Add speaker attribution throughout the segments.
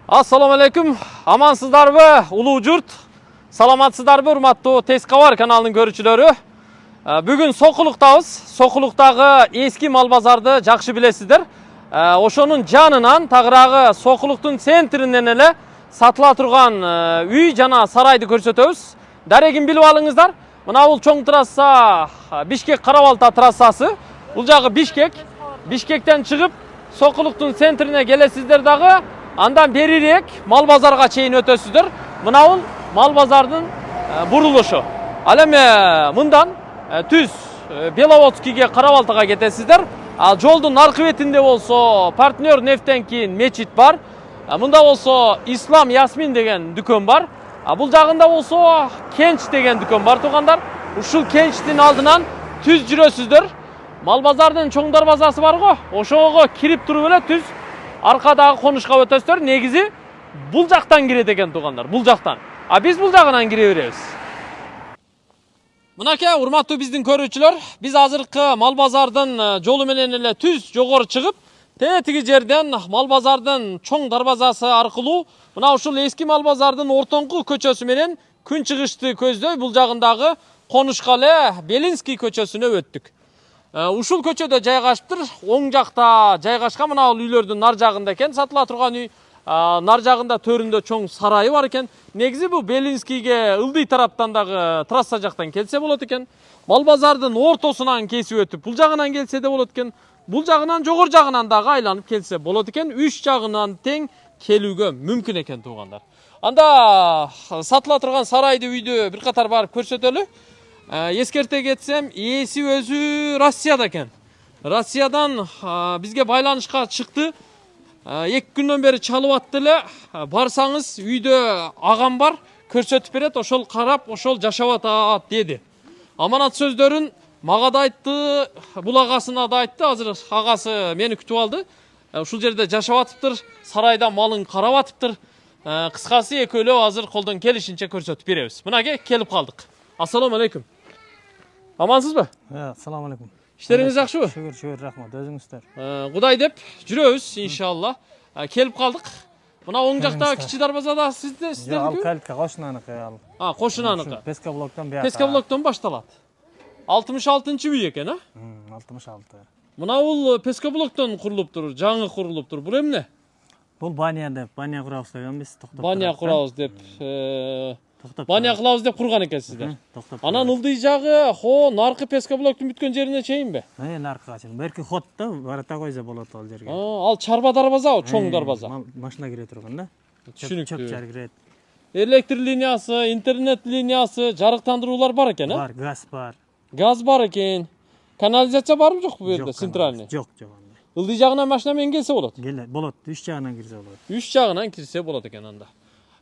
Speaker 1: Assalamu alaikum. Amansızdarбы, улуу журт? Саламатсыздарбы, урматтуу Тескавар каналынын көрүүчүлөрү? Бүгүн Сокулуктабыз. Сокулуктагы эски мал базарды жакшы билесиздер. Ошонун жанынан тагыраагы Сокулуктун центринен эле сатыла турган үй жана сарайды көрсөтөбүз. Дарегин билип алыңыздар. Мына бул чоң трасса Бишкек Карабалта трассасы. Бул жагы Бишкек. Бишкектен чыгып Сокулуктун центрине келесиздер дагы. Андан берирээк мал базарга чейин өтөсүздөр. Мына бул мал базардын бурулушу. Ал эми мындан түз Беловодскийге Карабалтага кетесиздер. Ал жолдун аркы бетинде болсо Партнер нефттен кийин мечит бар. Мында болсо Ислам Ясмин деген дүкөн бар. Бул жагында болсо Кенч деген дүкөн бар туугандар. Ушул Кенчтин алдынан түз жүрөсүздөр. Мал базардын чоң дарбазасы бар го. Ошого кирип туруп эле түз аркадагы конушка өтөсүздөр. Негизи бул жактан кирет экен туугандар, бул жактан. Биз бул жагынан кире беребиз. Мынакей урматтуу биздин көрүүчүлөр, биз азыркы мал базардын жолу менен эле түз жогору чыгып, тетиги жерден мал базардын чоң дарбазасы аркылуу мына ушул эски мал базардын ортоңку көчөсү менен күн чыгышты көздөй бул жагындагы конушка эле Белинский көчөсүнө өттүк. Ушул көчөдө жайгашыптыр. Оң жакта жайгашкан мына бул үйлөрдүн нар жагында экен сатыла турган үй. Нар жагында төрүндө чоң сарайы бар экен. Негизи бул Белинскийге ылдый тараптан дагы трасса жактан келсе болот экен. Мал базардын ортосунан кесип өтүп бул жагынан келсе де болот экен. Бул жагынан жогору жагынан дагы айланып келсе болот экен. Үч жагынан тең келүүгө мүмкүн экен туугандар. Анда сатыла турган сарайды үйдү бир катар барып көрсөтөлү. Ескерте кетсем, ээси өзү Россияда экен. Россиядан бизге байланышка чыкты. 2 күндөн бери чалып атты эле. Барсаңыз үйдө агам бар, көрсөтүп берет, ошол карап, ошол жашап атат деди. Аманат сөздөрүн мага да айтты, бул агасына да айтты. Азыр агасы мени күтүп алды. Ушул жерде жашап атыптыр, сарайда малын карап атыптыр. Кыскасы экөөлөө азыр колдон келишинче көрсөтүп беребиз. Мынакей келип калдык. Ассаламу алейкум. Амансызбы?
Speaker 2: Ассаламу алейкум.
Speaker 1: İşleriniz жакшыбы?
Speaker 2: Шүгүр, рахмат. Өзүңүздөр?
Speaker 1: Кудай деп жүрөбүз, иншалла. Келип калдык. Мына оң жакта кичи дарбазада сиздердики?
Speaker 2: Ал калитка кошунаныкы ал.
Speaker 1: Кошунаныкы.
Speaker 2: Пескоблоктон бияка.
Speaker 1: Пескоблоктон башталат. 66-үй экен,
Speaker 2: 66.
Speaker 1: Мына бул Пескоблоктон курулуптур, жаңы курулуптур. Бул эмне?
Speaker 2: Бул баня деп, баня курабыз деген биз токтоп.
Speaker 1: Баня курабыз деп. Баня кылабыз деп курган экенсиздер. Анан ылдый жагы, наркы Пескоблоктун бүткөн жерине чейинби?
Speaker 2: Наркыга чейин. Берки ход да, барата койсо болот ал жерге.
Speaker 1: Ал чарба дарбазабы, чоң дарбаза?
Speaker 2: Машина кире турган да.
Speaker 1: Түшүнүктүү.
Speaker 2: Чөп кирет.
Speaker 1: Электр линиясы, интернет линиясы, жарыктандыруулар бар экен,
Speaker 2: Бар, газ бар.
Speaker 1: Газ бар экен. Канализация барбы жокпу бу жерде, центральный?
Speaker 2: Жок.
Speaker 1: Ылдый жагынан машина менен келсе болот.
Speaker 2: Болот, үч жагынан кирсе болот.
Speaker 1: Үч жагынан кирсе болот экен анда.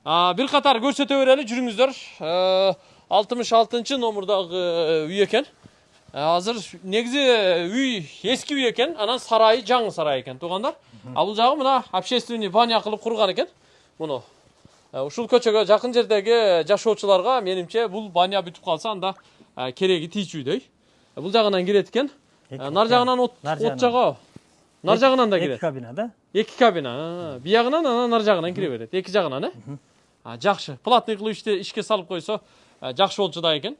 Speaker 1: Бир катар көрсөтө берели, жүрүңүздөр. 66 номурдагы үй экен. Азыр негизи үй эски үй экен, анан сарайы жаңы сарай экен туугандар. Бул жагы мына общественный баня кылып курган экен. Муну ушул көчөгө жакын жердеги жашоочуларга менимче бул баня бүтүп калса анда кереги тийчүүдөй. Бул жагынан кирет экен. Нар жагынан от жагабы? Нар жагынан да кирет.
Speaker 2: 2 кабина да?
Speaker 1: 2 кабина. Биягынан анан нар жагынан кире берет. 2 жагынан, Жакшы. Платный кылып ишке салып койсо жакшы болчу да экен.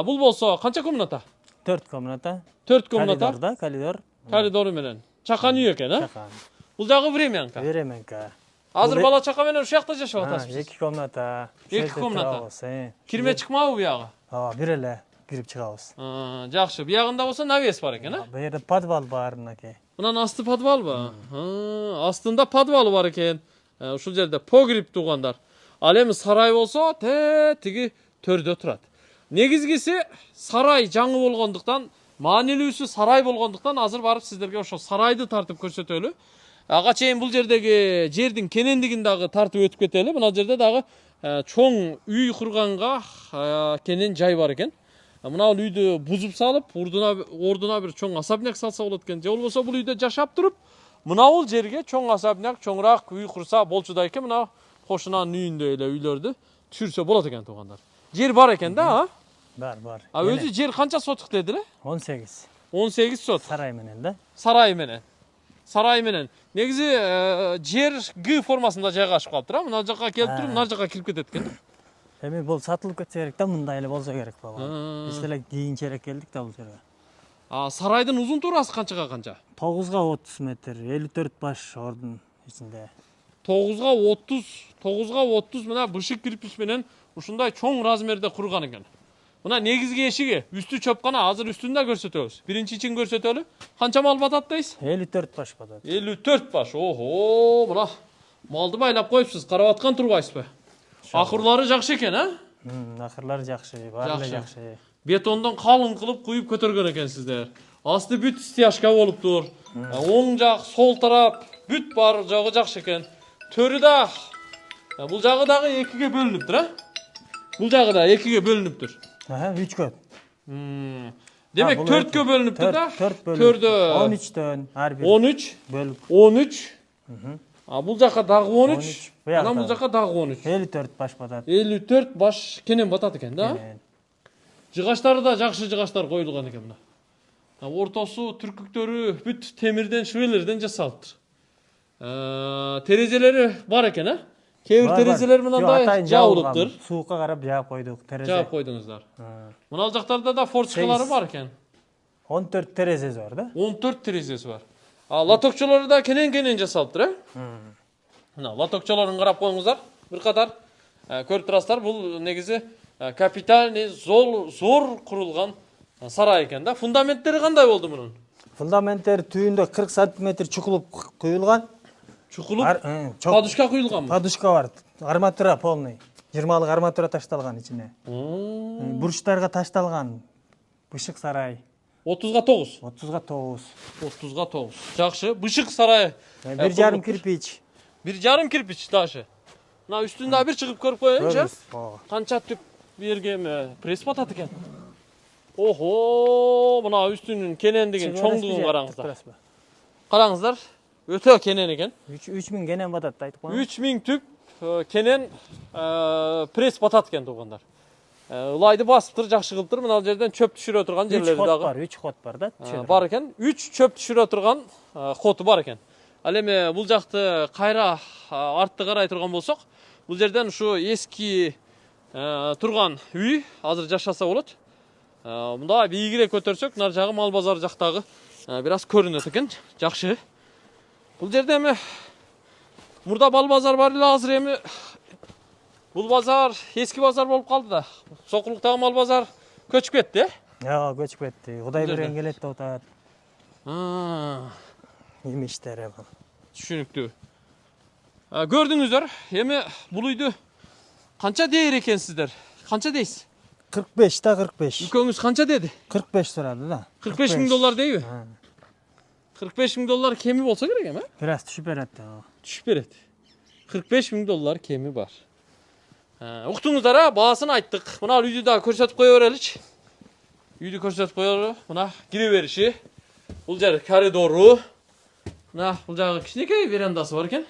Speaker 1: Бул болсо канча комната?
Speaker 2: 4 комната.
Speaker 1: 4 комната.
Speaker 2: Коридорда, коридор.
Speaker 1: Коридору менен. Чакан үй экен,
Speaker 2: Чакан.
Speaker 1: Бул жагы времянка.
Speaker 2: Времянка.
Speaker 1: Азыр бала чака менен ушул жакта жашап атасыз.
Speaker 2: 2 комната.
Speaker 1: 2 комната. Кирме чыкмабы биягы?
Speaker 2: Бир эле кирип чыгабыз.
Speaker 1: Жакшы. Биягында болсо навес бар экен,
Speaker 2: Бу жерде подвал бар мынакей.
Speaker 1: Мынан асты подвалбы? Астында подвалы бар экен. Ушул жерде погреб туугандар. Ал эми сарай болсо тиги төрдө турат. Негизгиси сарай жаңы болгондуктан, маанилүүсү сарай болгондуктан азыр барып сиздерге ошо сарайды тартып көрсөтөлү. Ага чейин бул жердеги жердин кенендигин дагы тартып өтүп кетели. Мына жерде дагы чоң үй курганга кенен жай бар экен. Мына бул үйдү бузуп салып, ордуна бир чоң особняк салса болот экен. Же болбосо бул үйдө жашап туруп, мына бул жерге чоң особняк, чоңураак үй курса болчу да экен. Мына кошунанын үйүндөй эле үйлөрдү түшүрсө болот экен туугандар. Жер бар экен да,
Speaker 2: Бар.
Speaker 1: Өзү жер канча сотук деди эле?
Speaker 2: 18.
Speaker 1: 18 сот.
Speaker 2: Сарай менен да?
Speaker 1: Сарай менен. сарайы менен. Негизи жер Г формасында жайгашып калыптыр. Мына жакка келип туруп, мына жакка кирип кетет экен.
Speaker 2: Эми бул сатылып кетсе керек да, мындай эле болсо керек бала. Биз деле кийинчерээк келдик да бул жерге.
Speaker 1: Сарайдын узун туурасы канчага канча?
Speaker 2: 9га 30 метр, 54 баш ордун ичинде.
Speaker 1: 9га 30 мына бышык кирпич менен ушундай чоң размерде курган экен. Мына негизги эшиги, үстү чөпкана, азыр үстүн да көрсөтөбүз. Биринчи ичин көрсөтөлү. Канча мал батат дейсиз?
Speaker 2: 54 баш батат.
Speaker 1: 54 баш. Ого, мына малды байлап коюпсуз, карап аткан турбайсызбы? Акырлары жакшы экен, а?
Speaker 2: Акырлары жакшы, баары эле жакшы.
Speaker 1: Бетондон калың кылып куюп көтөргөн экенсиздер. Асты бүт стяжка болуптур. Оң жак, сол тарап бүт бар жагы жакшы экен. Төрү да бул жагы дагы экиге бөлүнүптүр, а? Бул жагы да экиге бөлүнүптүр.
Speaker 2: 3кө.
Speaker 1: Демек 4кө бөлүнүптүр да?
Speaker 2: 4 бөлүнүп.
Speaker 1: Төрдө
Speaker 2: 13төн ар бир
Speaker 1: 13
Speaker 2: бөлүп.
Speaker 1: 13. Бул жака дагы 13.
Speaker 2: 13.
Speaker 1: Анан бул жака дагы 13.
Speaker 2: 54 баш батат.
Speaker 1: 54 баш кенен батат экен да? Жыгаштары да жакшы жыгаштар коюлган экен мына. Ортосу, түркүктөрү бүт темирден, швелерден жасалыптыр. Терезелери бар экен, а? Кээ бир терезелер мындай жабылыптыр.
Speaker 2: Суукка карап жаап койдук, терезе.
Speaker 1: Жаап койдуңуздар. Мына жактарда да форточкалары бар экен.
Speaker 2: 14 терезеси бар да?
Speaker 1: 14 терезеси бар. Лотокчолору да кенен жасалыптыр, Мына лотокчолорун карап коюңуздар. Бир катар көрүп турасыздар, бул негизи капитальный зор курулган сарай экен да. Фундаменттери кандай болду мунун?
Speaker 2: Фундаменттери түйүндө 40 сантиметр чукулуп куюлган.
Speaker 1: Чукулуп, подушка куюлганбы?
Speaker 2: Подушка бар. Арматура полный. 20лык арматура ташталган ичине. Бурчтарга ташталган. Бышык сарай.
Speaker 1: 30га 9.
Speaker 2: 30га 9.
Speaker 1: 30га 9. Жакшы. Бышык сарай.
Speaker 2: 1,5 кирпич.
Speaker 1: 1,5 кирпич ташы. Мына үстүндө бир чыгып көрүп коеюнчу. Канча түп берге пресс батат экен. Охо, мына үстүнүн кенендигин, чоңдугун караңыздар. Караңыздар. Өтө кенен экен.
Speaker 2: 3000 кенен батат да айтып коем.
Speaker 1: 3000 түп кенен пресс батат экен туугандар. Ылайды басыптыр, жакшы кылыптыр. Мына жерден чөп түшүрө турган жерлери дагы.
Speaker 2: 3 хот бар да.
Speaker 1: Бар экен. 3 чөп түшүрө турган хоту бар экен. Ал эми бул жакты кайра артты карай турган болсок, бул жерден ушу эски турган үй азыр жашаса болот. Мында бийигирээк көтөрсөк, нар жагы мал базар жактагы бир аз көрүнөт экен. Жакшы. Бул жерде эми мурда мал базар бар эле, азыр эми бул базар эски базар болуп калды да. Сокулуктагы мал базар көчүп кетти,
Speaker 2: Жок, көчүп кетти. Кудай берен келет деп атат. Имиштер эми.
Speaker 1: Түшүнүктүү. Көрдүңүздөр, эми бул үйдү канча дээр экенсиздер? Канча дейсиз?
Speaker 2: 45 да 45.
Speaker 1: Экөөңүз канча деди?
Speaker 2: 45 сурады да.
Speaker 1: 45 000 доллар дейби? 45 000 доллар кеми болсо керек эми?
Speaker 2: Бир аз түшүп берет да.
Speaker 1: Түшүп берет. 45 000 доллар кеми бар. Уктуңуздар, баасын айттык. Мына үйдү да көрсөтүп кое береличи. Үйдү көрсөтүп коелу. Мына кире бериши. Бул жер коридору. Мына бул жагы кичинекей верандасы бар экен.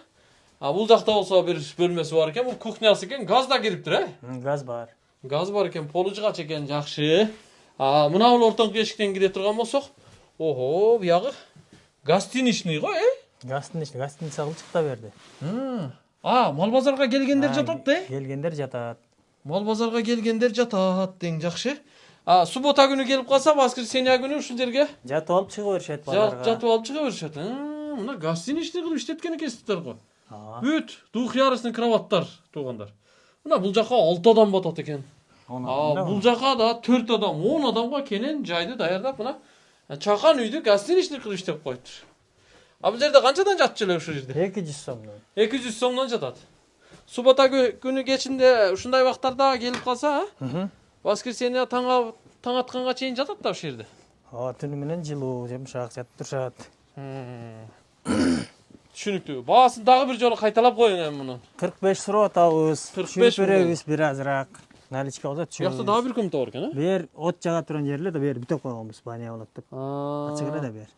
Speaker 1: Бул жакта болсо бир бөлмөсү бар экен. Бул кухнясы экен. Газ да кириптир,
Speaker 2: Газ бар.
Speaker 1: Газ бар экен, полу жыгач экен, жакшы. Мына бул ортоңку эшиктен кире турган болсок, ого, буягы гостиничный го,
Speaker 2: Гостиница кылчык да берди.
Speaker 1: Мал базарга келгендер жатат да?
Speaker 2: Келгендер жатат.
Speaker 1: Мал базарга келгендер жатат дең, жакшы. Суббота күнү келип калса, воскресенье күнү ушул жерге
Speaker 2: жатып алып чыга беришет базарга.
Speaker 1: Жатып алып чыга беришет. Мына гостиничный кылып иштеткен экенсиздер го. Бүт двухъярусный кроваттар туугандар. Мына бул жака 6 адам батат экен. Бул жака да 4 адам, 10 адамга кенен жайды даярдап мына чакан үйдү гостиничный кылып иштеп коюптур. Бул жерде канчадан жатчу эле ушул жерде?
Speaker 2: 200 сомдон.
Speaker 1: 200 сомдон жатат. Суббота күнү кечинде ушундай убактарда келип калса, воскресенье таң атканга чейин жатат да ушул жерде.
Speaker 2: Түнү менен жылуу, жумшак жатып турушат.
Speaker 1: Түшүнүктүү. Баасын дагы бир жолу кайталап коюң эми муну.
Speaker 2: 45 сурап атабыз.
Speaker 1: 45
Speaker 2: беребиз бир азыраак. Наличка болсо түшүрөбүз.
Speaker 1: Бuyakta дагы бир комната бар экен,
Speaker 2: Бер от жага турган жерле да бер бүтөп койгонбуз, баня болот деп. Ачык эле да бер.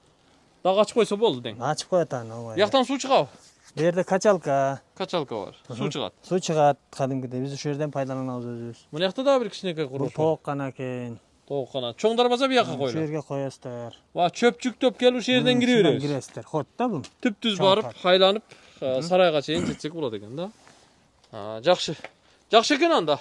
Speaker 1: Дагы ачып койсо болду дең.
Speaker 2: Ачып коет аны, ооба.
Speaker 1: Бuyактан суу чыгабы?
Speaker 2: Бу жерде качалка
Speaker 1: Качалка бар. Суу чыгат.
Speaker 2: Суу чыгат кадимкидей. Биз ошол жерден пайдаланабыз өзүбүз.
Speaker 1: Мына жакта дагы бир кичинекей
Speaker 2: Бул
Speaker 1: курулуш бар.
Speaker 2: тоок гана экен.
Speaker 1: Тоғыққана. Чоң дарбаза bir yaka
Speaker 2: Şu
Speaker 1: koyulur.
Speaker 2: yerge koyasızlar.
Speaker 1: Va çöp жүктөп келип ушул жерден кире беребиz.
Speaker 2: Giresizler. Hotda bu.
Speaker 1: Түп-түз барып, хайланып, сарайга чейин жетсек болот экен да. Жакшы. Жакшы экен анда.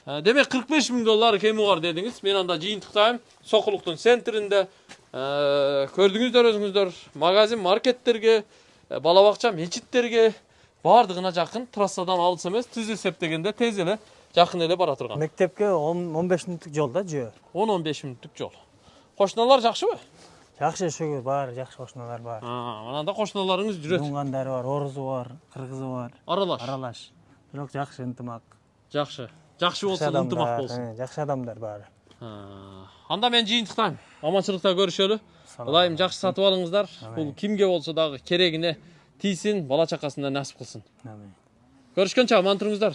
Speaker 1: Демек $45.000 кеми бар дедиңиз. Мен анда жыйынтыктайм. Сокулуктун центринде көрдүңүздөр өзүңүздөр магазин, маркеттерге, бала бакча, мечиттерге бардыгына жакын, трассадан алыс эмес, түз эсептегенде тез эле жакын эле бара турган.
Speaker 2: Мектепке 15 минуттук жол да жөө.
Speaker 1: 10-15 мүнөттүк жол. Кошуналар жакшыбы?
Speaker 2: Жакшы шүгүр бар, жакшы кошуналар бар.
Speaker 1: Мананда кошуналарыңыз жүрөт.
Speaker 2: Туңгандары бар, орузу бар, кыргызы бар.
Speaker 1: Аралаш.
Speaker 2: Аралаш. Бирок жакшы ынтымак.
Speaker 1: Жакшы. Жакшы болсун, ынтымак болсун.
Speaker 2: Жакшы адамдар бар.
Speaker 1: Анда мен жыйынтыктайм. Аманчылыкта көрүшөлү. Ылайым жакшы сатып алыңыздар. Бул кимге болсо дагы керегине тийсин, бала чакасына насип кылсын.
Speaker 2: Амин.
Speaker 1: Көрүшкөнчө аман туруңуздар.